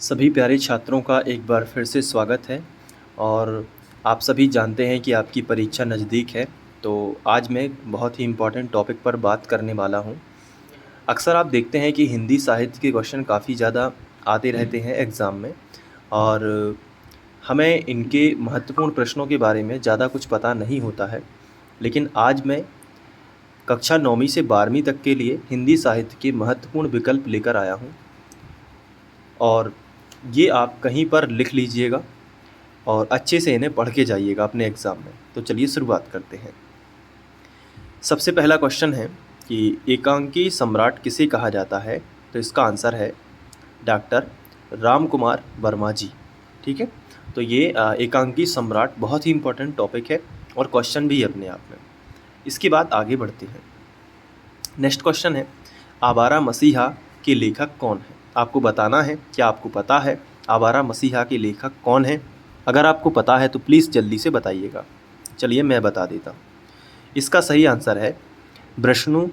सभी प्यारे छात्रों का एक बार फिर से स्वागत है। और आप सभी जानते हैं कि आपकी परीक्षा नज़दीक है। तो आज मैं एक बहुत ही इम्पोर्टेंट टॉपिक पर बात करने वाला हूँ। अक्सर आप देखते हैं कि हिंदी साहित्य के क्वेश्चन काफ़ी ज़्यादा आते रहते हैं एग्ज़ाम में, और हमें इनके महत्वपूर्ण प्रश्नों के बारे में ज़्यादा कुछ पता नहीं होता है। लेकिन आज मैं कक्षा 9वीं से 12वीं तक के लिए हिंदी साहित्य के महत्वपूर्ण विकल्प लेकर आया हूँ, और ये आप कहीं पर लिख लीजिएगा और अच्छे से इन्हें पढ़ के जाइएगा अपने एग्ज़ाम में। तो चलिए शुरुआत करते हैं। सबसे पहला क्वेश्चन है कि एकांकी सम्राट किसे कहा जाता है। तो इसका आंसर है डॉक्टर राम कुमार वर्मा जी। ठीक है, तो ये एकांकी सम्राट बहुत ही इम्पोर्टेंट टॉपिक है और क्वेश्चन भी है अपने आप में। इसके बाद आगे बढ़ते हैं। नेक्स्ट क्वेश्चन है, आवारा मसीहा के लेखक कौन है। आपको बताना है, क्या आपको पता है आवारा मसीहा के लेखक कौन है। अगर आपको पता है तो प्लीज़ जल्दी से बताइएगा। चलिए मैं बता देता हूँ। इसका सही आंसर है विष्णु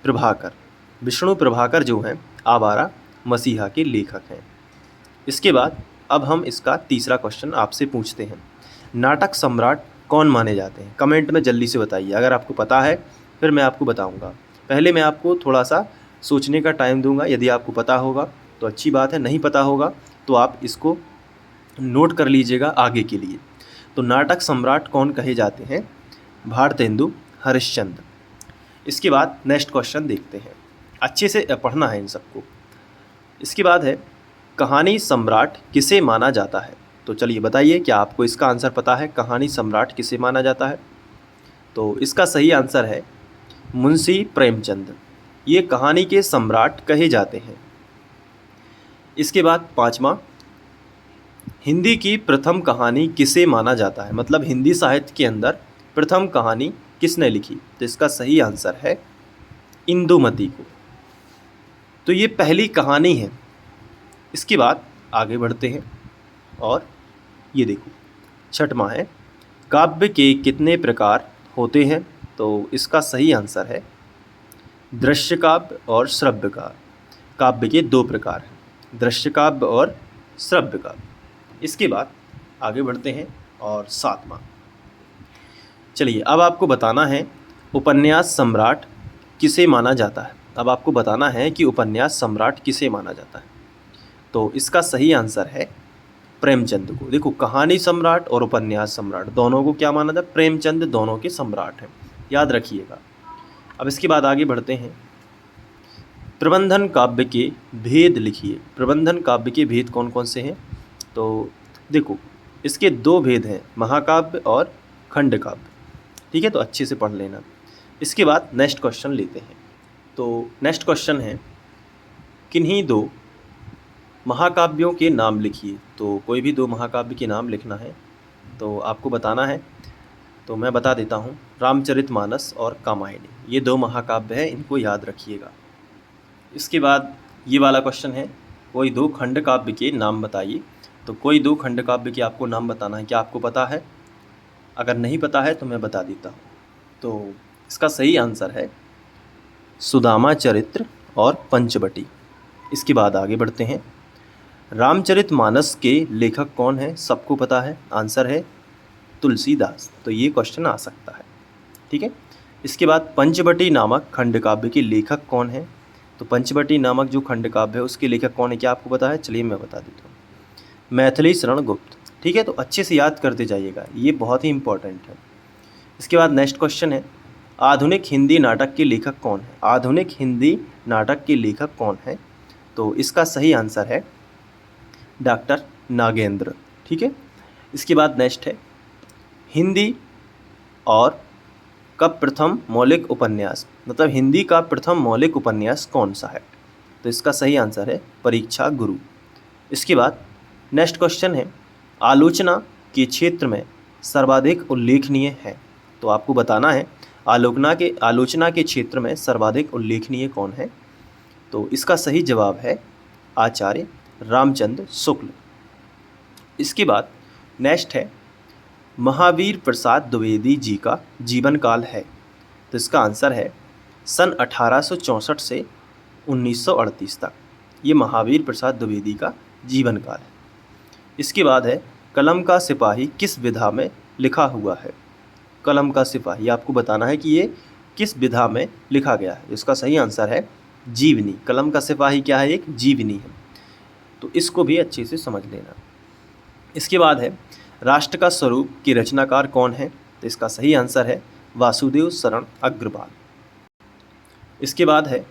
प्रभाकर। विष्णु प्रभाकर जो हैं आवारा मसीहा के लेखक हैं। इसके बाद अब हम इसका तीसरा क्वेश्चन आपसे पूछते हैं, नाटक सम्राट कौन माने जाते हैं। कमेंट में जल्दी से बताइए। अगर आपको पता है फिर मैं आपको बताऊंगा। पहले मैं आपको थोड़ा सा सोचने का टाइम दूंगा। यदि आपको पता होगा तो अच्छी बात है, नहीं पता होगा तो आप इसको नोट कर लीजिएगा आगे के लिए। तो नाटक सम्राट कौन कहे जाते हैं, भारतेंदु हरिश्चंद्र। इसके बाद नेक्स्ट क्वेश्चन देखते हैं, अच्छे से पढ़ना है इन सबको। इसके बाद है, कहानी सम्राट किसे माना जाता है। तो चलिए बताइए, क्या आपको इसका आंसर पता है, कहानी सम्राट किसे माना जाता है। तो इसका सही आंसर है मुंशी प्रेमचंद। ये कहानी के सम्राट कहे जाते हैं। इसके बाद पाँचवा, हिंदी की प्रथम कहानी किसे माना जाता है, मतलब हिंदी साहित्य के अंदर प्रथम कहानी किसने लिखी। तो इसका सही आंसर है इंदुमती को। तो ये पहली कहानी है। इसके बाद आगे बढ़ते हैं और ये देखो छठवां है, काव्य के कितने प्रकार होते हैं। तो इसका सही आंसर है दृश्य काव्य और श्रव्य काव्य। काव्य के दो प्रकार हैं, दृश्य काव्य और श्रव्य काव्य। इसके बाद आगे बढ़ते हैं और सातवां, चलिए अब आपको बताना है उपन्यास सम्राट किसे माना जाता है। अब आपको बताना है कि उपन्यास सम्राट किसे माना जाता है। तो इसका सही आंसर है प्रेमचंद को। देखो, कहानी सम्राट और उपन्यास सम्राट दोनों को क्या माना जाता है, प्रेमचंद दोनों के सम्राट हैं, याद रखिएगा। अब इसके बाद आगे बढ़ते हैं, प्रबंधन काव्य के भेद लिखिए। प्रबंधन काव्य के भेद कौन कौन से हैं। तो देखो, इसके दो भेद हैं, महाकाव्य और खंड काव्य। ठीक है, तो अच्छे से पढ़ लेना। इसके बाद नेक्स्ट क्वेश्चन लेते हैं। तो नेक्स्ट क्वेश्चन है, किन्हीं दो महाकाव्यों के नाम लिखिए। तो कोई भी दो महाकाव्य के नाम लिखना है, तो आपको बताना है। तो मैं बता देता हूँ, रामचरितमानस और कामायनी, ये दो महाकाव्य हैं, इनको याद रखिएगा। इसके बाद ये वाला क्वेश्चन है, कोई दो खंड काव्य के नाम बताइए। तो कोई दो खंड काव्य के आपको नाम बताना है, क्या आपको पता है। अगर नहीं पता है तो मैं बता देता हूँ। तो इसका सही आंसर है सुदामा चरित्र और पंचवटी। इसके बाद आगे बढ़ते हैं, रामचरितमानस के लेखक कौन है, सबको पता है, आंसर है तुलसीदास। तो ये क्वेश्चन आ सकता है। ठीक है, इसके बाद पंचवटी नामक खंड काव्य के लेखक कौन है। तो पंचवटी नामक जो खंड काव्य है उसके लेखक कौन है, क्या आपको पता है। चलिए मैं बता देता हूँ, मैथिली शरण गुप्त। ठीक है, तो अच्छे से याद करते जाइएगा, ये बहुत ही इंपॉर्टेंट है। इसके बाद नेक्स्ट क्वेश्चन है, आधुनिक हिंदी नाटक के लेखक कौन है। आधुनिक हिंदी नाटक के लेखक कौन है। तो इसका सही आंसर है डॉक्टर नागेंद्र। ठीक है, इसके बाद नेक्स्ट है, हिंदी और का प्रथम मौलिक उपन्यास, मतलब हिंदी का प्रथम मौलिक उपन्यास कौन सा है। तो इसका सही आंसर है परीक्षा गुरु। इसके बाद नेक्स्ट क्वेश्चन है, आलोचना के क्षेत्र में सर्वाधिक उल्लेखनीय है। तो आपको बताना है आलोचना के क्षेत्र में सर्वाधिक उल्लेखनीय कौन है। तो इसका सही जवाब है आचार्य रामचंद्र शुक्ल। इसके बाद नेक्स्ट है, महावीर प्रसाद द्विवेदी जी का जीवन काल है। तो इसका आंसर है सन 1864 से 1938 तक। ये महावीर प्रसाद द्विवेदी का जीवन काल है। इसके बाद है कलम का सिपाही किस विधा में लिखा हुआ है। कलम का सिपाही, आपको बताना है कि ये किस विधा में लिखा गया है। इसका सही आंसर है जीवनी। कलम का सिपाही क्या है? एक जीवनी है। तो इसको भी अच्छे से समझ लेना। इसके बाद है राष्ट्र का स्वरूप की रचनाकार कौन है? तो इसका सही आंसर है वासुदेव शरण अग्रवाल। इसके बाद है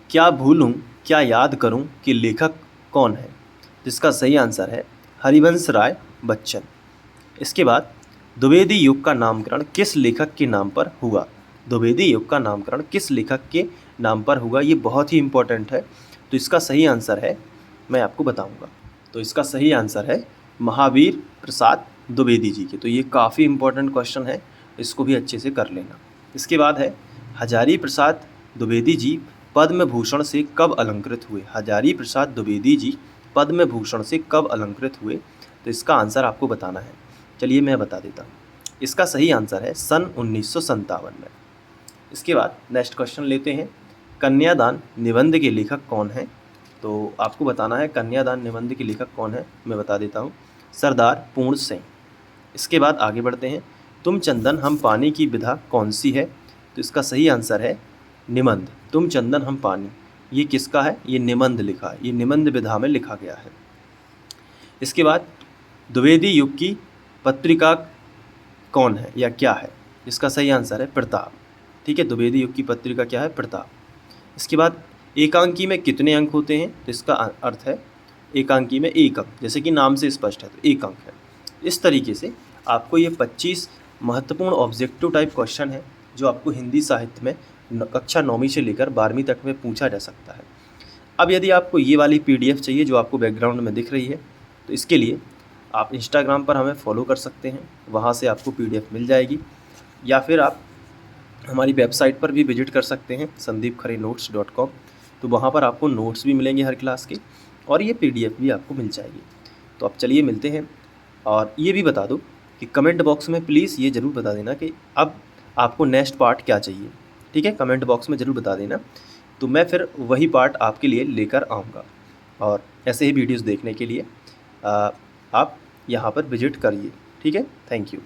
क्या भूलूं क्या याद करूं कि लेखक कौन है? जिसका सही आंसर है हरिवंश राय बच्चन। इसके बाद द्विवेदी युग का नामकरण किस लेखक के नाम पर हुआ? द्विवेदी युग का नामकरण किस लेखक के नाम पर हुआ? ये बहुत ही इम्पोर्टेंट है। तो इसका सही आंसर है, मैं आपको बताऊंगा। तो इसका सही आंसर है महावीर प्रसाद द्विवेदी जी के। तो ये काफ़ी इम्पोर्टेंट क्वेश्चन है, इसको भी अच्छे से कर लेना। इसके बाद है हजारी प्रसाद द्विवेदी जी पद्म भूषण से कब अलंकृत हुए? हजारी प्रसाद द्विवेदी जी पद्म भूषण से कब अलंकृत हुए? तो इसका आंसर आपको बताना है। चलिए मैं बता देता हूँ। इसका सही आंसर है सन 1957 में। इसके बाद नेक्स्ट क्वेश्चन लेते हैं। कन्यादान निबंध के लेखक कौन है? तो आपको बताना है कन्यादान निबंध के लेखक कौन है। मैं बता देता हूँ, सरदार पूर्ण सिंह। इसके बाद आगे बढ़ते हैं। तुम चंदन हम पानी की विधा कौन सी है? तो इसका सही आंसर है निबंध। तुम चंदन हम पानी, ये किसका है? ये निबंध लिखा है, ये निबंध विधा में लिखा गया है। इसके बाद द्विवेदी युग की पत्रिका कौन है या क्या है? इसका सही आंसर है प्रताप। ठीक है, द्विवेदी युग की पत्रिका क्या है? प्रताप। इसके बाद एकांकी में कितने अंक होते हैं? तो इसका अर्थ है एकांकी में एक अंक, जैसे कि नाम से स्पष्ट है तो एक अंक है। इस तरीके से आपको ये 25 महत्वपूर्ण ऑब्जेक्टिव टाइप क्वेश्चन है जो आपको हिंदी साहित्य में कक्षा 9वीं से लेकर 12वीं तक में पूछा जा सकता है। अब यदि आपको ये वाली PDF चाहिए जो आपको बैकग्राउंड में दिख रही है, तो इसके लिए आप इंस्टाग्राम पर हमें फॉलो कर सकते हैं, वहाँ से आपको PDF मिल जाएगी। या फिर आप हमारी वेबसाइट पर भी विजिट कर सकते हैं sandeepkharenotes.com। तो वहाँ पर आपको नोट्स भी मिलेंगे हर क्लास के, और ये PDF भी आपको मिल जाएगी। तो अब चलिए मिलते हैं। और ये भी बता दो कि कमेंट बॉक्स में प्लीज़ ये ज़रूर बता देना कि अब आपको नेक्स्ट पार्ट क्या चाहिए। ठीक है, कमेंट बॉक्स में ज़रूर बता देना, तो मैं फिर वही पार्ट आपके लिए लेकर आऊँगा। और ऐसे ही वीडियोज़ देखने के लिए आप यहाँ पर विजिट करिए। ठीक है, थैंक यू।